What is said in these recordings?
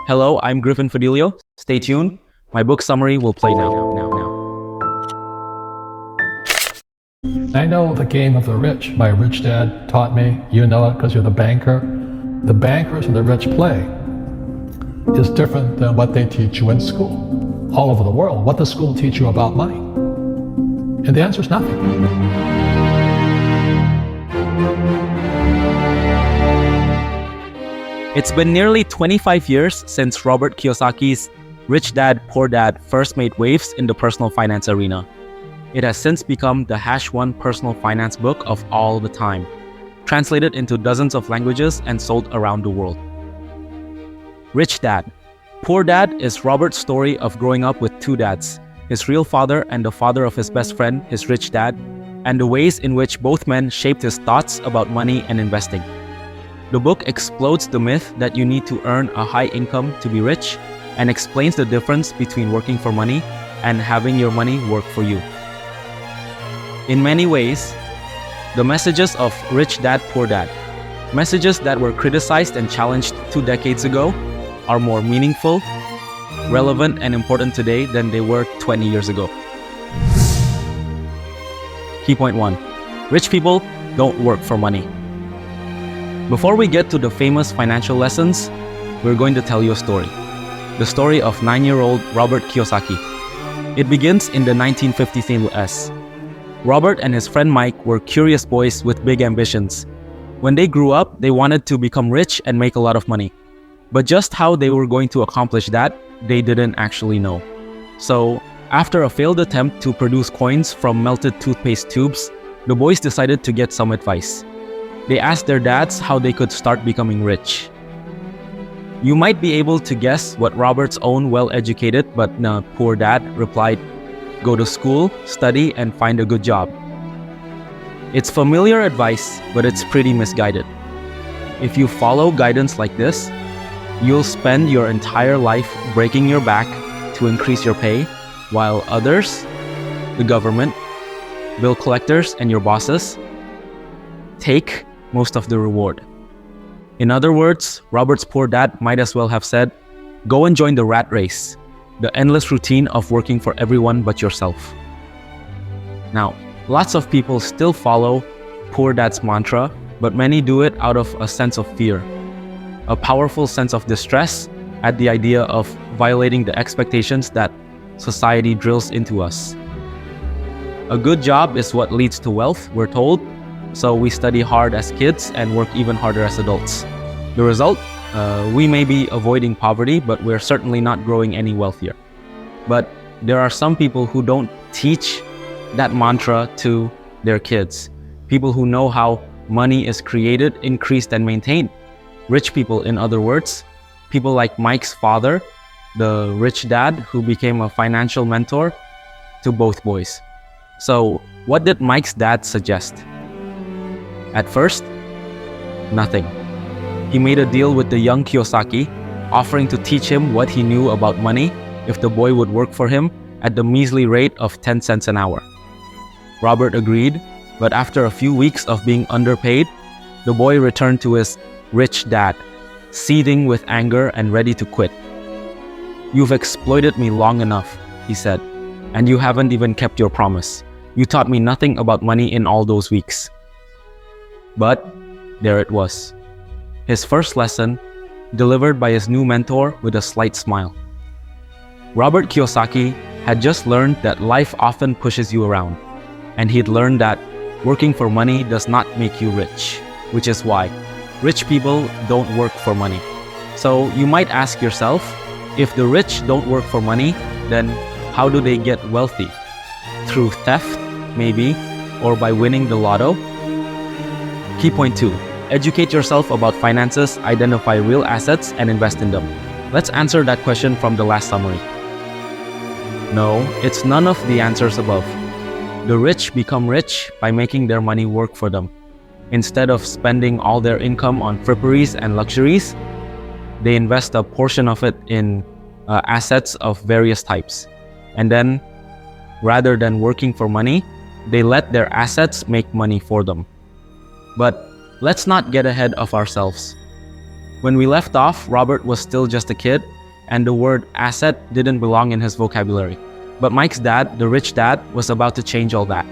Hello, I'm Griffin Fidelio. Stay tuned. My book summary will play now. I know The Game of the Rich. My rich dad taught me. You know it because you're the banker. The bankers and the rich play is different than what they teach you in school. All over the world, what does school teach you about money? And the answer is nothing. It's been nearly 25 years since Robert Kiyosaki's Rich Dad, Poor Dad first made waves in the personal finance arena. It has since become the #1 personal finance book of all the time, translated into dozens of languages and sold around the world. Rich Dad, Poor Dad is Robert's story of growing up with two dads, his real father and the father of his best friend, his rich dad, and the ways in which both men shaped his thoughts about money and investing. The book explodes the myth that you need to earn a high income to be rich and explains the difference between working for money and having your money work for you. In many ways, the messages of Rich Dad, Poor Dad, messages that were criticized and challenged 2 decades ago, are more meaningful, relevant, and important today than they were 20 years ago. Key point 1. Rich people don't work for money. Before we get to the famous financial lessons, we're going to tell you a story. The story of 9-year-old Robert Kiyosaki. It begins in the 1950s in the US. Robert and his friend Mike were curious boys with big ambitions. When they grew up, they wanted to become rich and make a lot of money. But just how they were going to accomplish that, they didn't actually know. So, after a failed attempt to produce coins from melted toothpaste tubes, the boys decided to get some advice. They asked their dads how they could start becoming rich. You might be able to guess what Robert's own well-educated but poor dad replied: go to school, study, and find a good job. It's familiar advice, but it's pretty misguided. If you follow guidance like this, you'll spend your entire life breaking your back to increase your pay, while others, the government, bill collectors, and your bosses, take most of the reward. In other words, Robert's poor dad might as well have said, go and join the rat race, the endless routine of working for everyone but yourself. Now, lots of people still follow poor dad's mantra, but many do it out of a sense of fear, a powerful sense of distress at the idea of violating the expectations that society drills into us. A good job is what leads to wealth, we're told, so we study hard as kids and work even harder as adults. The result? We may be avoiding poverty, but we're certainly not growing any wealthier. But there are some people who don't teach that mantra to their kids. People who know how money is created, increased, and maintained. Rich people, in other words. People like Mike's father, the rich dad who became a financial mentor to both boys. So, what did Mike's dad suggest? At first, nothing. He made a deal with the young Kiyosaki, offering to teach him what he knew about money if the boy would work for him at the measly rate of 10 cents an hour. Robert agreed, but after a few weeks of being underpaid, the boy returned to his rich dad, seething with anger and ready to quit. You've exploited me long enough, he said, and you haven't even kept your promise. You taught me nothing about money in all those weeks. But there it was. His first lesson, delivered by his new mentor with a slight smile. Robert Kiyosaki had just learned that life often pushes you around, and he'd learned that working for money does not make you rich, which is why rich people don't work for money. So you might ask yourself, if the rich don't work for money, then how do they get wealthy? Through theft, maybe, or by winning the lotto? Key point 2. Educate yourself about finances, identify real assets, and invest in them. Let's answer that question from the last summary. No, it's none of the answers above. The rich become rich by making their money work for them. Instead of spending all their income on fripperies and luxuries, they invest a portion of it in assets of various types. And then, rather than working for money, they let their assets make money for them. But let's not get ahead of ourselves. When we left off, Robert was still just a kid, and the word asset didn't belong in his vocabulary. But Mike's dad, the rich dad, was about to change all that.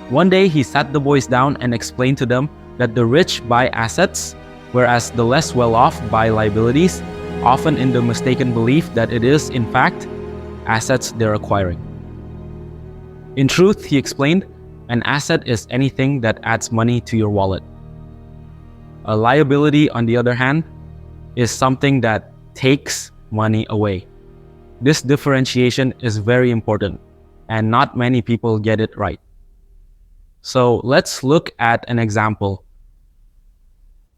One day, he sat the boys down and explained to them that the rich buy assets, whereas the less well-off buy liabilities, often in the mistaken belief that it is, in fact, assets they're acquiring. In truth, he explained, an asset is anything that adds money to your wallet. A liability, on the other hand, is something that takes money away. This differentiation is very important, and not many people get it right. So let's look at an example.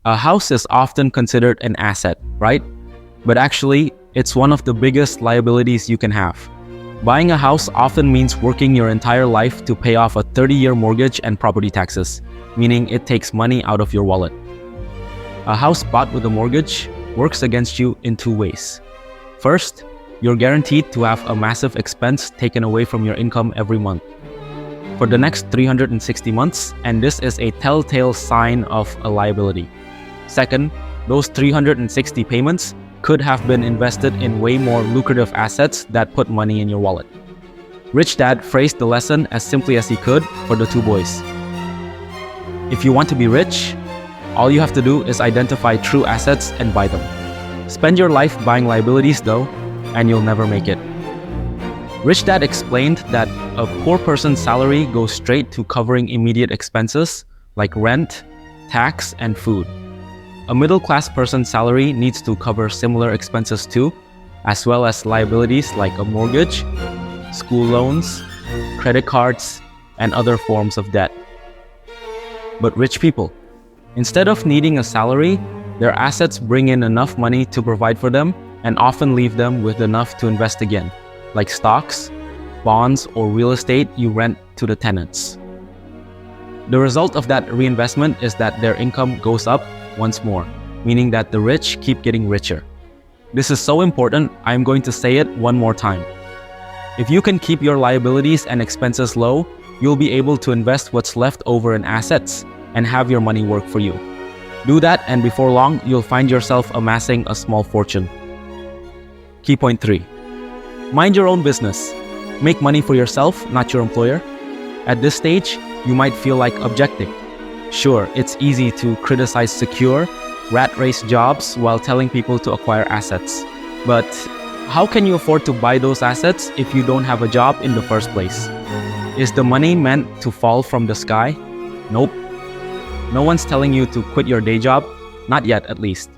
A house is often considered an asset, right? But actually, it's one of the biggest liabilities you can have. Buying a house often means working your entire life to pay off a 30-year mortgage and property taxes, meaning it takes money out of your wallet. A house bought with a mortgage works against you in two ways. First, you're guaranteed to have a massive expense taken away from your income every month for the next 360 months, and this is a telltale sign of a liability. Second, those 360 payments could have been invested in way more lucrative assets that put money in your wallet. Rich Dad phrased the lesson as simply as he could for the two boys. If you want to be rich, all you have to do is identify true assets and buy them. Spend your life buying liabilities though, and you'll never make it. Rich Dad explained that a poor person's salary goes straight to covering immediate expenses like rent, tax, and food. A middle-class person's salary needs to cover similar expenses too, as well as liabilities like a mortgage, school loans, credit cards, and other forms of debt. But rich people, instead of needing a salary, their assets bring in enough money to provide for them and often leave them with enough to invest again, like stocks, bonds, or real estate you rent to the tenants. The result of that reinvestment is that their income goes up once more, meaning that the rich keep getting richer. This is so important, I'm going to say it one more time. If you can keep your liabilities and expenses low, you'll be able to invest what's left over in assets and have your money work for you. Do that, and before long, you'll find yourself amassing a small fortune. Key point 3. Mind your own business. Make money for yourself, not your employer. At this stage, you might feel like objecting. Sure, it's easy to criticize secure, rat race jobs while telling people to acquire assets. But how can you afford to buy those assets if you don't have a job in the first place? Is the money meant to fall from the sky? Nope. No one's telling you to quit your day job, not yet at least.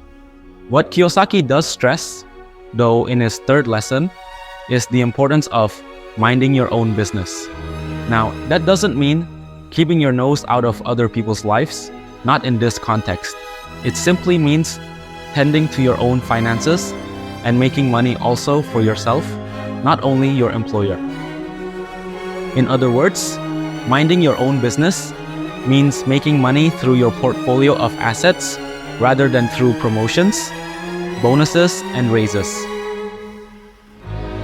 What Kiyosaki does stress, though in his third lesson, is the importance of minding your own business. Now, that doesn't mean keeping your nose out of other people's lives, not in this context. It simply means tending to your own finances and making money also for yourself, not only your employer. In other words, minding your own business means making money through your portfolio of assets rather than through promotions, bonuses, and raises.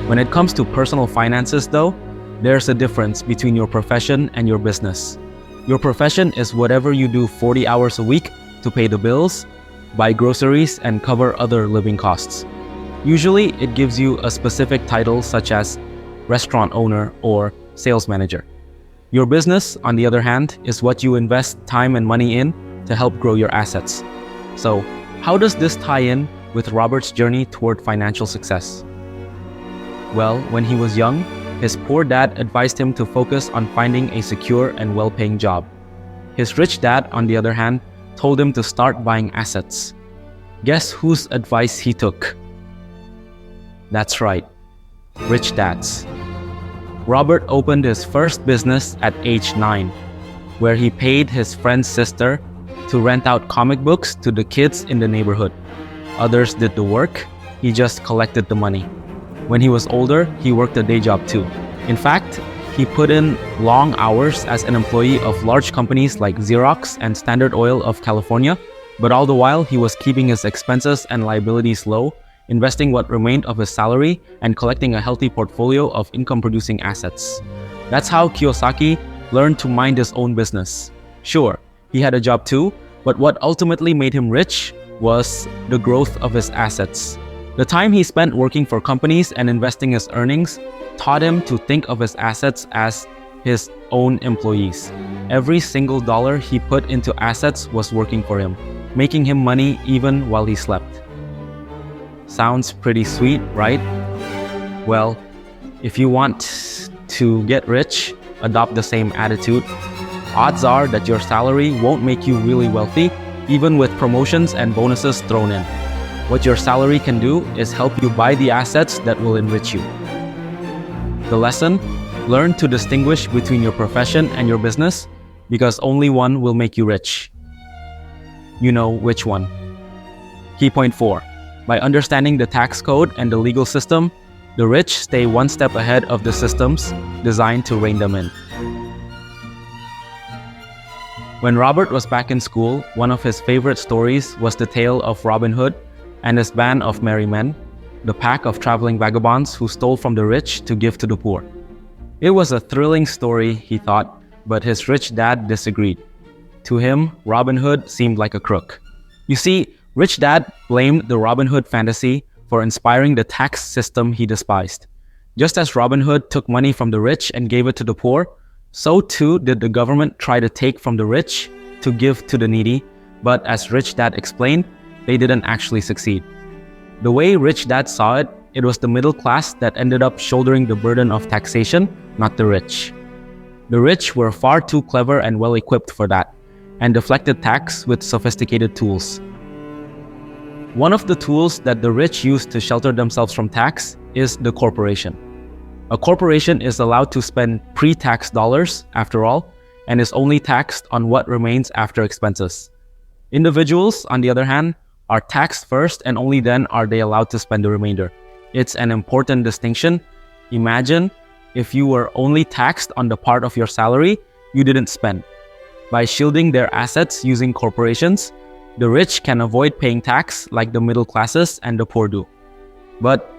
When it comes to personal finances though, there's a difference between your profession and your business. Your profession is whatever you do 40 hours a week to pay the bills, buy groceries, and cover other living costs. Usually, it gives you a specific title such as restaurant owner or sales manager. Your business, on the other hand, is what you invest time and money in to help grow your assets. So, how does this tie in with Robert's journey toward financial success? Well, when he was young, his poor dad advised him to focus on finding a secure and well-paying job. His rich dad, on the other hand, told him to start buying assets. Guess whose advice he took? That's right, rich dads. Robert opened his first business at age 9, where he paid his friend's sister to rent out comic books to the kids in the neighborhood. Others did the work, he just collected the money. When he was older, he worked a day job too. In fact, he put in long hours as an employee of large companies like Xerox and Standard Oil of California, but all the while he was keeping his expenses and liabilities low, investing what remained of his salary, and collecting a healthy portfolio of income-producing assets. That's how Kiyosaki learned to mind his own business. Sure, he had a job too, but what ultimately made him rich was the growth of his assets. The time he spent working for companies and investing his earnings taught him to think of his assets as his own employees. Every single dollar he put into assets was working for him, making him money even while he slept. Sounds pretty sweet, right? Well, if you want to get rich, adopt the same attitude. Odds are that your salary won't make you really wealthy, even with promotions and bonuses thrown in. What your salary can do is help you buy the assets that will enrich you. The lesson: learn to distinguish between your profession and your business, because only one will make you rich. You know which one. Key point 4. By understanding the tax code and the legal system, the rich stay one step ahead of the systems designed to rein them in. When Robert was back in school, one of his favorite stories was the tale of Robin Hood and his band of merry men, the pack of traveling vagabonds who stole from the rich to give to the poor. It was a thrilling story, he thought, but his rich dad disagreed. To him, Robin Hood seemed like a crook. You see, Rich Dad blamed the Robin Hood fantasy for inspiring the tax system he despised. Just as Robin Hood took money from the rich and gave it to the poor, so too did the government try to take from the rich to give to the needy, but as Rich Dad explained, they didn't actually succeed. The way Rich Dad saw it, it was the middle class that ended up shouldering the burden of taxation, not the rich. The rich were far too clever and well-equipped for that, and deflected tax with sophisticated tools. One of the tools that the rich use to shelter themselves from tax is the corporation. A corporation is allowed to spend pre-tax dollars, after all, and is only taxed on what remains after expenses. Individuals, on the other hand, are taxed first and only then are they allowed to spend the remainder. It's an important distinction. Imagine if you were only taxed on the part of your salary you didn't spend. By shielding their assets using corporations, the rich can avoid paying tax like the middle classes and the poor do. But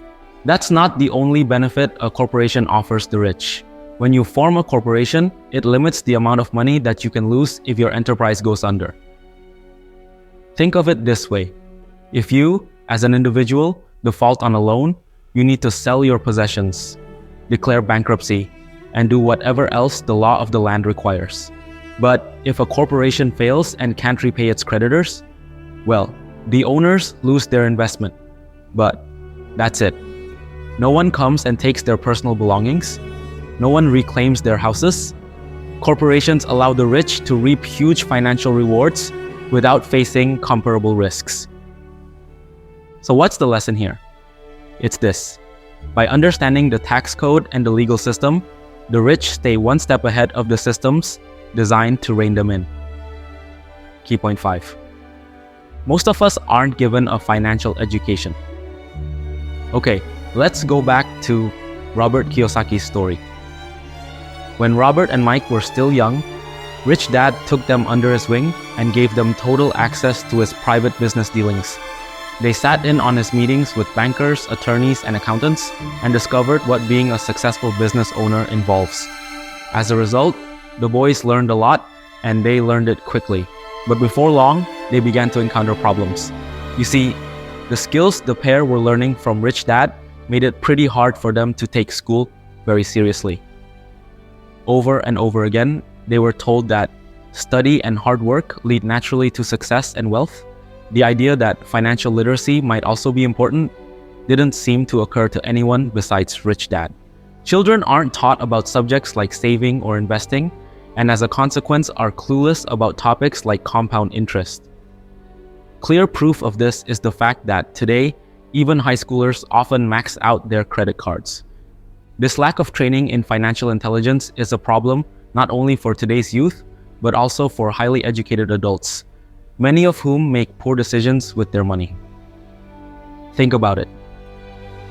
that's not the only benefit a corporation offers the rich. When you form a corporation, it limits the amount of money that you can lose if your enterprise goes under. Think of it this way. If you, as an individual, default on a loan, you need to sell your possessions, declare bankruptcy, and do whatever else the law of the land requires. But if a corporation fails and can't repay its creditors, well, the owners lose their investment. But that's it. No one comes and takes their personal belongings. No one reclaims their houses. Corporations allow the rich to reap huge financial rewards without facing comparable risks. So what's the lesson here? It's this. By understanding the tax code and the legal system, the rich stay one step ahead of the systems designed to rein them in. Key point 5. Most of us aren't given a financial education. Okay, let's go back to Robert Kiyosaki's story. When Robert and Mike were still young, Rich Dad took them under his wing and gave them total access to his private business dealings. They sat in on his meetings with bankers, attorneys, and accountants and discovered what being a successful business owner involves. As a result, the boys learned a lot and they learned it quickly. But before long, they began to encounter problems. You see, the skills the pair were learning from Rich Dad made it pretty hard for them to take school very seriously. Over and over again, they were told that study and hard work lead naturally to success and wealth. The idea that financial literacy might also be important didn't seem to occur to anyone besides Rich Dad. Children aren't taught about subjects like saving or investing, and as a consequence are clueless about topics like compound interest. Clear proof of this is the fact that today, even high schoolers often max out their credit cards. This lack of training in financial intelligence is a problem not only for today's youth, but also for highly educated adults, many of whom make poor decisions with their money. Think about it.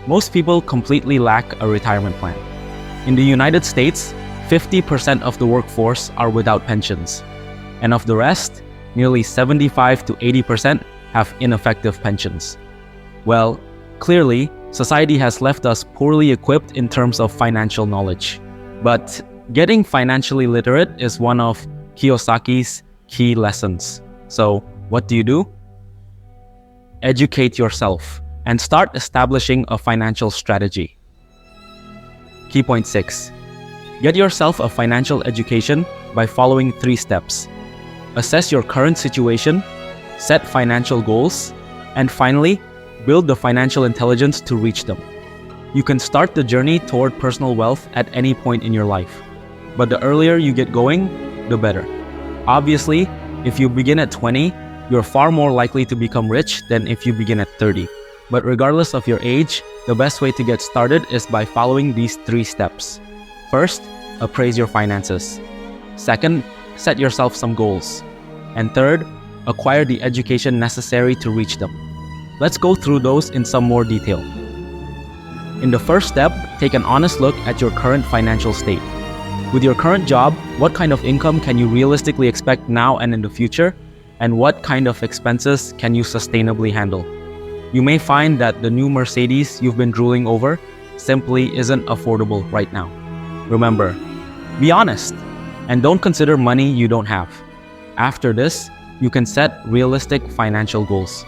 Most people completely lack a retirement plan. In the United States, 50% of the workforce are without pensions, and of the rest, nearly 75 to 80% have ineffective pensions. Well, clearly, society has left us poorly equipped in terms of financial knowledge. But getting financially literate is one of Kiyosaki's key lessons. So, what do? educate yourself and start establishing a financial strategy. Key point 6. Get yourself a financial education by following 3 steps. Assess your current situation, set financial goals, and finally, build the financial intelligence to reach them. You can start the journey toward personal wealth at any point in your life, but the earlier you get going, the better. Obviously, if you begin at 20, you're far more likely to become rich than if you begin at 30. But regardless of your age, the best way to get started is by following these 3 steps. First, appraise your finances. Second, set yourself some goals. And third, acquire the education necessary to reach them. Let's go through those in some more detail. In the first step, take an honest look at your current financial state. With your current job, what kind of income can you realistically expect now and in the future? And what kind of expenses can you sustainably handle? You may find that the new Mercedes you've been drooling over simply isn't affordable right now. Remember, be honest and don't consider money you don't have. After this, you can set realistic financial goals.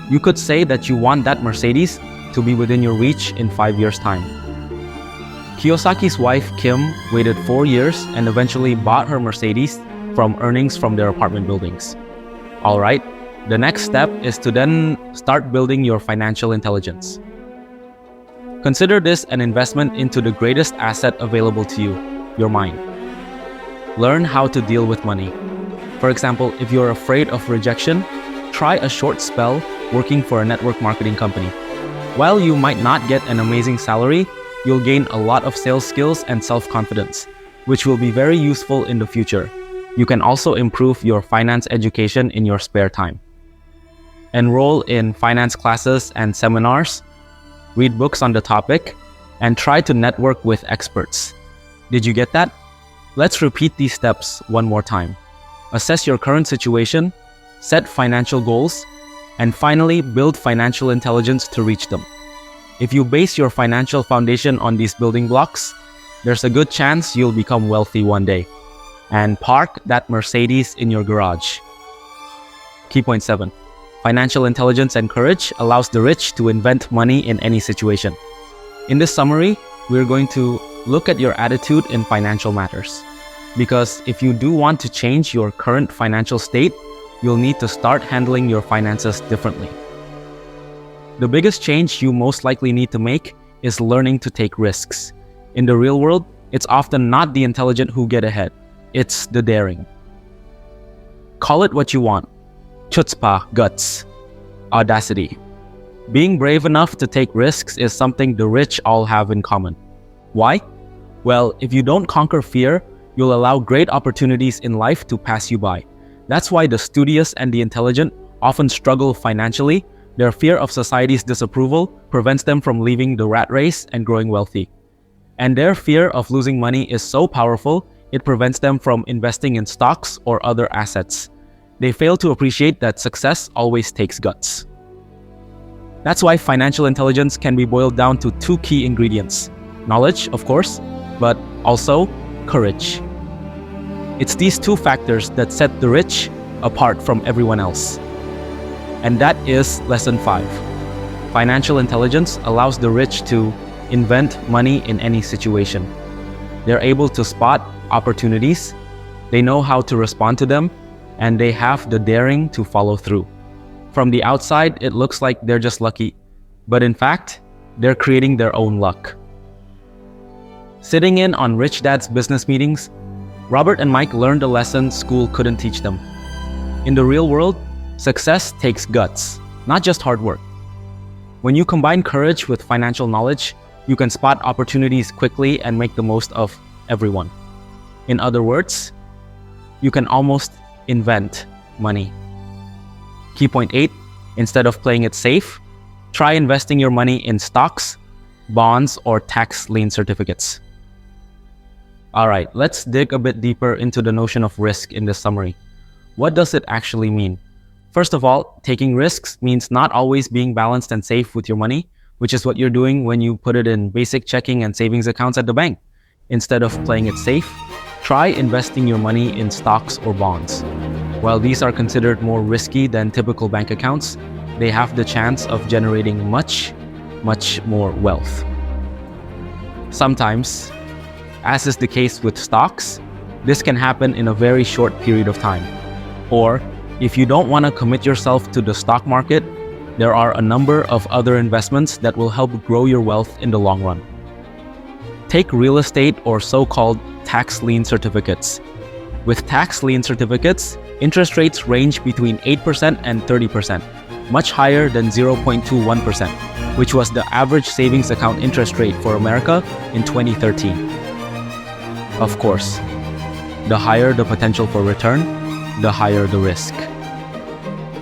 You could say that you want that Mercedes to be within your reach in 5 years' time. Kiyosaki's wife Kim waited 4 years and eventually bought her Mercedes from earnings from their apartment buildings. Alright, the next step is to then start building your financial intelligence. Consider this an investment into the greatest asset available to you, your mind. Learn how to deal with money. For example, if you're afraid of rejection, try a short spell working for a network marketing company. While you might not get an amazing salary, you'll gain a lot of sales skills and self-confidence, which will be very useful in the future. You can also improve your finance education in your spare time. Enroll in finance classes and seminars, read books on the topic, and try to network with experts. Did you get that? Let's repeat these steps one more time. Assess your current situation, set financial goals, and finally build financial intelligence to reach them. If you base your financial foundation on these building blocks, there's a good chance you'll become wealthy one day and park that Mercedes in your garage. Key point 7. Financial intelligence and courage allows the rich to invent money in any situation. In this summary, we're going to look at your attitude in financial matters. Because if you do want to change your current financial state, you'll need to start handling your finances differently. The biggest change you most likely need to make is learning to take risks. In the real world, it's often not the intelligent who get ahead. It's the daring. Call it what you want. Chutzpah, guts, audacity. Being brave enough to take risks is something the rich all have in common. Why? Well, if you don't conquer fear, you'll allow great opportunities in life to pass you by. That's why the studious and the intelligent often struggle financially. Their fear of society's disapproval prevents them from leaving the rat race and growing wealthy. And their fear of losing money is so powerful, it prevents them from investing in stocks or other assets. They fail to appreciate that success always takes guts. That's why financial intelligence can be boiled down to 2 key ingredients. Knowledge, of course, but also courage. It's these 2 factors that set the rich apart from everyone else. And that is lesson 5. Financial intelligence allows the rich to invent money in any situation. They're able to spot opportunities, they know how to respond to them, and they have the daring to follow through. From the outside, it looks like they're just lucky, but in fact, they're creating their own luck. Sitting in on Rich Dad's business meetings, Robert and Mike learned a lesson school couldn't teach them. In the real world, success takes guts, not just hard work. When you combine courage with financial knowledge, you can spot opportunities quickly and make the most of everyone. In other words, you can almost invent money. Key point 8, instead of playing it safe, try investing your money in stocks, bonds, or tax lien certificates. Alright, let's dig a bit deeper into the notion of risk in this summary. What does it actually mean? First of all, taking risks means not always being balanced and safe with your money, which is what you're doing when you put it in basic checking and savings accounts at the bank. Instead of playing it safe, try investing your money in stocks or bonds. While these are considered more risky than typical bank accounts, they have the chance of generating much, much more wealth. Sometimes, as is the case with stocks, this can happen in a very short period of time. Or, if you don't want to commit yourself to the stock market, there are a number of other investments that will help grow your wealth in the long run. Take real estate or so-called tax lien certificates. With tax lien certificates, interest rates range between 8% and 30%, much higher than 0.21%, which was the average savings account interest rate for America in 2013. Of course, the higher the potential for return, the higher the risk.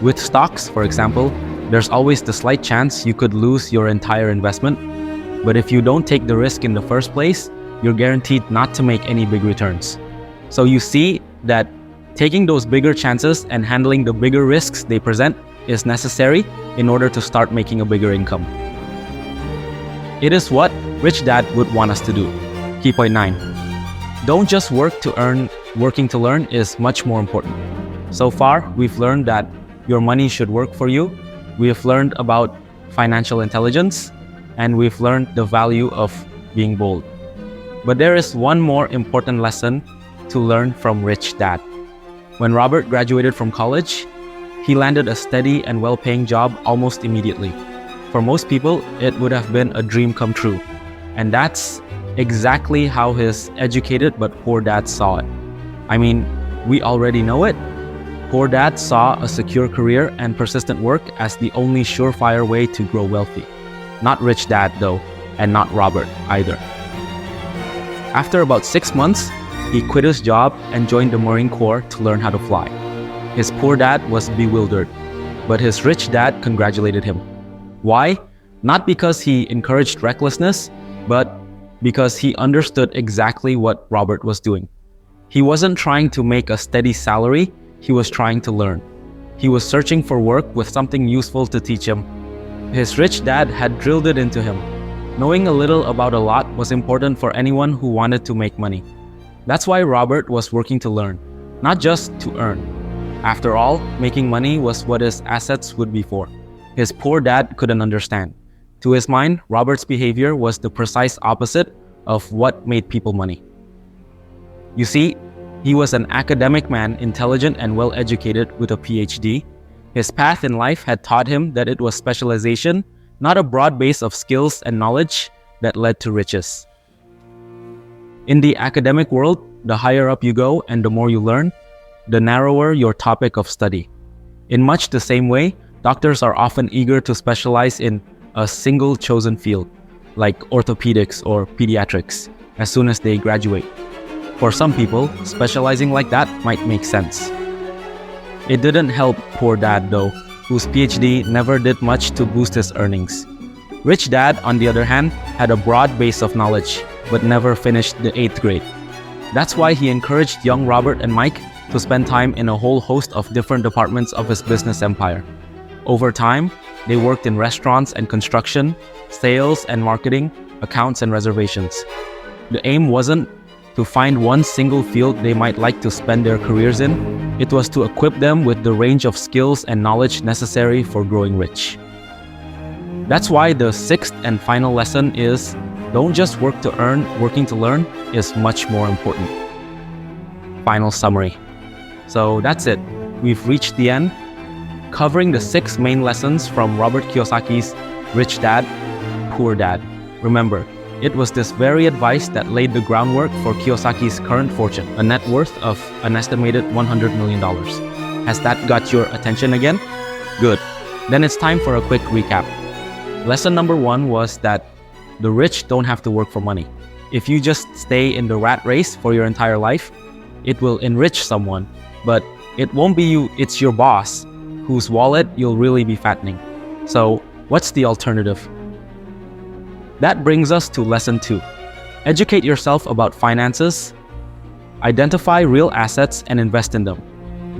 With stocks, for example, there's always the slight chance you could lose your entire investment, but if you don't take the risk in the first place, you're guaranteed not to make any big returns. So you see that taking those bigger chances and handling the bigger risks they present is necessary in order to start making a bigger income. It is what Rich Dad would want us to do. Key point 9. Don't just work to earn, working to learn is much more important. So far, we've learned that your money should work for you. We have learned about financial intelligence, and we've learned the value of being bold. But there is one more important lesson to learn from Rich Dad. When Robert graduated from college, he landed a steady and well-paying job almost immediately. For most people, it would have been a dream come true. And that's exactly how his educated but poor dad saw it. I mean, we already know it. Poor dad saw a secure career and persistent work as the only surefire way to grow wealthy. Not Rich Dad though, and not Robert either. After about 6 months, he quit his job and joined the Marine Corps to learn how to fly. His poor dad was bewildered, but his rich dad congratulated him. Why? Not because he encouraged recklessness, but because he understood exactly what Robert was doing. He wasn't trying to make a steady salary, he was trying to learn. He was searching for work with something useful to teach him. His rich dad had drilled it into him. Knowing a little about a lot was important for anyone who wanted to make money. That's why Robert was working to learn, not just to earn. After all, making money was what his assets would be for. His poor dad couldn't understand. To his mind, Robert's behavior was the precise opposite of what made people money. You see, he was an academic man, intelligent and well-educated with a PhD. His path in life had taught him that it was specialization, not a broad base of skills and knowledge, that led to riches. In the academic world, the higher up you go and the more you learn, the narrower your topic of study. In much the same way, doctors are often eager to specialize in a single chosen field, like orthopedics or pediatrics, as soon as they graduate. For some people, specializing like that might make sense. It didn't help poor dad though, whose PhD never did much to boost his earnings. Rich Dad, on the other hand, had a broad base of knowledge, but never finished the 8th grade. That's why he encouraged young Robert and Mike to spend time in a whole host of different departments of his business empire. Over time, they worked in restaurants and construction, sales and marketing, accounts and reservations. The aim wasn't to find one single field they might like to spend their careers in. It was to equip them with the range of skills and knowledge necessary for growing rich. That's why the 6th and final lesson is, don't just work to earn, working to learn is much more important. Final summary. So that's it. We've reached the end, covering the 6 main lessons from Robert Kiyosaki's Rich Dad, Poor Dad. Remember, it was this very advice that laid the groundwork for Kiyosaki's current fortune, a net worth of an estimated $100 million. Has that got your attention again? Good. Then it's time for a quick recap. Lesson number 1 was that the rich don't have to work for money. If you just stay in the rat race for your entire life, it will enrich someone, but it won't be you, it's your boss, whose wallet you'll really be fattening. So, what's the alternative? That brings us to lesson 2. Educate yourself about finances, identify real assets and invest in them.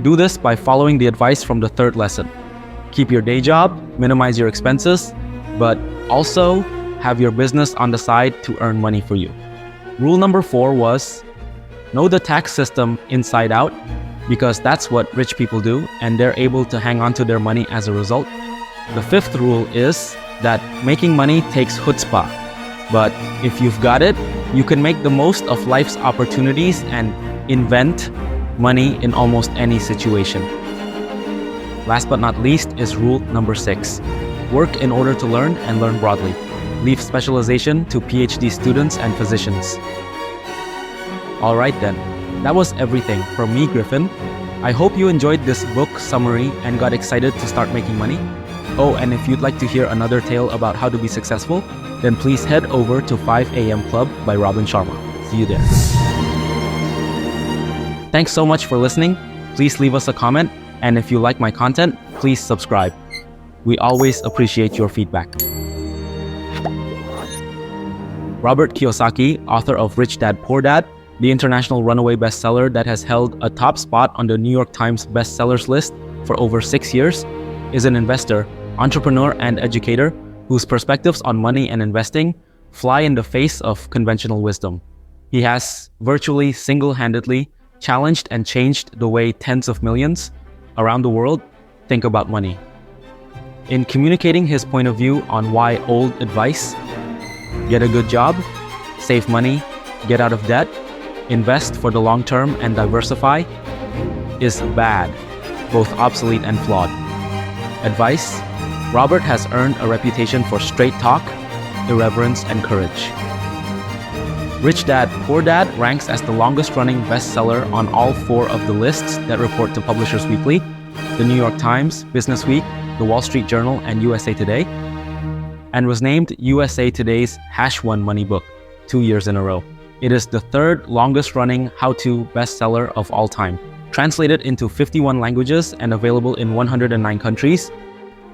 Do this by following the advice from the 3rd lesson. Keep your day job, minimize your expenses, but also have your business on the side to earn money for you. Rule number 4 was, know the tax system inside out, because that's what rich people do and they're able to hang on to their money as a result. The fifth rule is that making money takes chutzpah. But if you've got it, you can make the most of life's opportunities and invent money in almost any situation. Last but not least is rule number 6. Work in order to learn and learn broadly. Leave specialization to PhD students and physicians. Alright then, that was everything from me, Griffin. I hope you enjoyed this book summary and got excited to start making money. Oh, and if you'd like to hear another tale about how to be successful, then please head over to 5 a.m. Club by Robin Sharma. See you there. Thanks so much for listening. Please leave us a comment, and if you like my content, please subscribe. We always appreciate your feedback. Robert Kiyosaki, author of Rich Dad Poor Dad, the international runaway bestseller that has held a top spot on the New York Times bestsellers list for over 6 years, is an investor, entrepreneur, and educator whose perspectives on money and investing fly in the face of conventional wisdom. He has virtually single-handedly challenged and changed the way tens of millions around the world think about money. In communicating his point of view on why old advice, get a good job, save money, get out of debt, invest for the long term, and diversify, is bad, both obsolete and flawed. Advice, Robert has earned a reputation for straight talk, irreverence, and courage. Rich Dad Poor Dad ranks as the longest-running bestseller on all 4 of the lists that report to Publishers Weekly, the New York Times, Business Week, the Wall Street Journal, and USA Today, and was named USA Today's #1 Money Book 2 years in a row. It is the 3rd longest-running how-to bestseller of all time. Translated into 51 languages and available in 109 countries,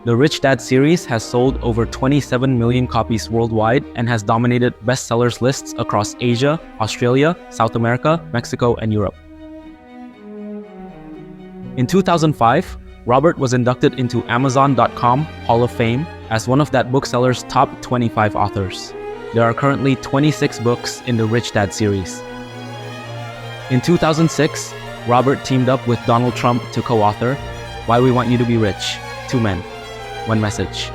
the Rich Dad series has sold over 27 million copies worldwide and has dominated bestsellers lists across Asia, Australia, South America, Mexico, and Europe. In 2005, Robert was inducted into Amazon.com Hall of Fame as one of that bookseller's top 25 authors. There are currently 26 books in the Rich Dad series. In 2006, Robert teamed up with Donald Trump to co-author Why We Want You to Be Rich, 2 Men, 1 Message.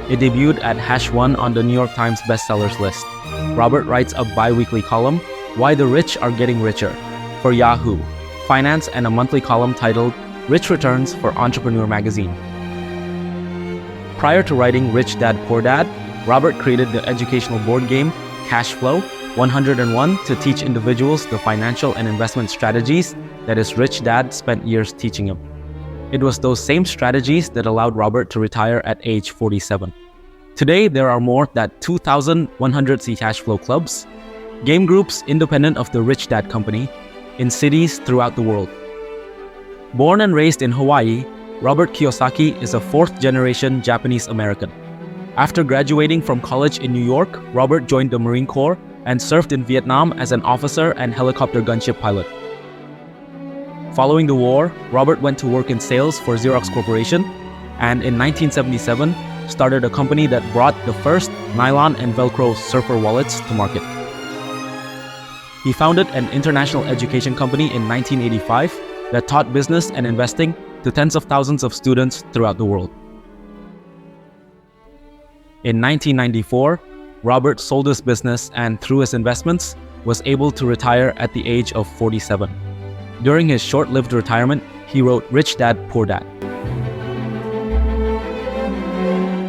It debuted at #1 on the New York Times bestsellers list. Robert writes a bi-weekly column, Why the Rich Are Getting Richer, for Yahoo Finance, and a monthly column titled Rich Returns for Entrepreneur magazine. Prior to writing Rich Dad Poor Dad, Robert created the educational board game Cash Flow 101 to teach individuals the financial and investment strategies that his rich dad spent years teaching him. It was those same strategies that allowed Robert to retire at age 47. Today, there are more than 2,100 cash flow clubs, game groups independent of the Rich Dad Company, in cities throughout the world. Born and raised in Hawaii, Robert Kiyosaki is a 4th-generation Japanese American. After graduating from college in New York, Robert joined the Marine Corps and served in Vietnam as an officer and helicopter gunship pilot. Following the war, Robert went to work in sales for Xerox Corporation, and in 1977 started a company that brought the first nylon and Velcro surfer wallets to market. He founded an international education company in 1985 that taught business and investing to tens of thousands of students throughout the world. In 1994, Robert sold his business and, through his investments, was able to retire at the age of 47. During his short-lived retirement, he wrote Rich Dad Poor Dad.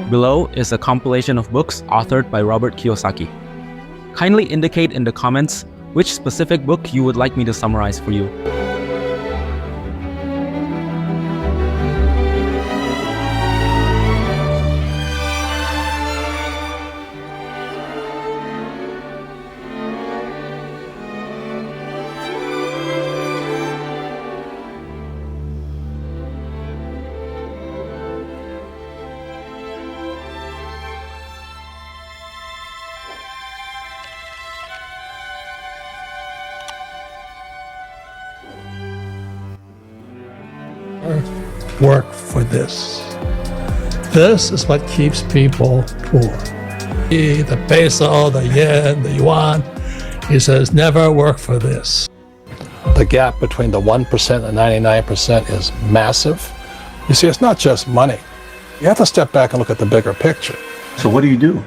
Below is a compilation of books authored by Robert Kiyosaki. Kindly indicate in the comments which specific book you would like me to summarize for you. Work for this. This is what keeps people poor. The peso, the yen, the yuan. He says, never work for this. The gap between the 1% and 99% is massive. You see, it's not just money. You have to step back and look at the bigger picture. So what do you do?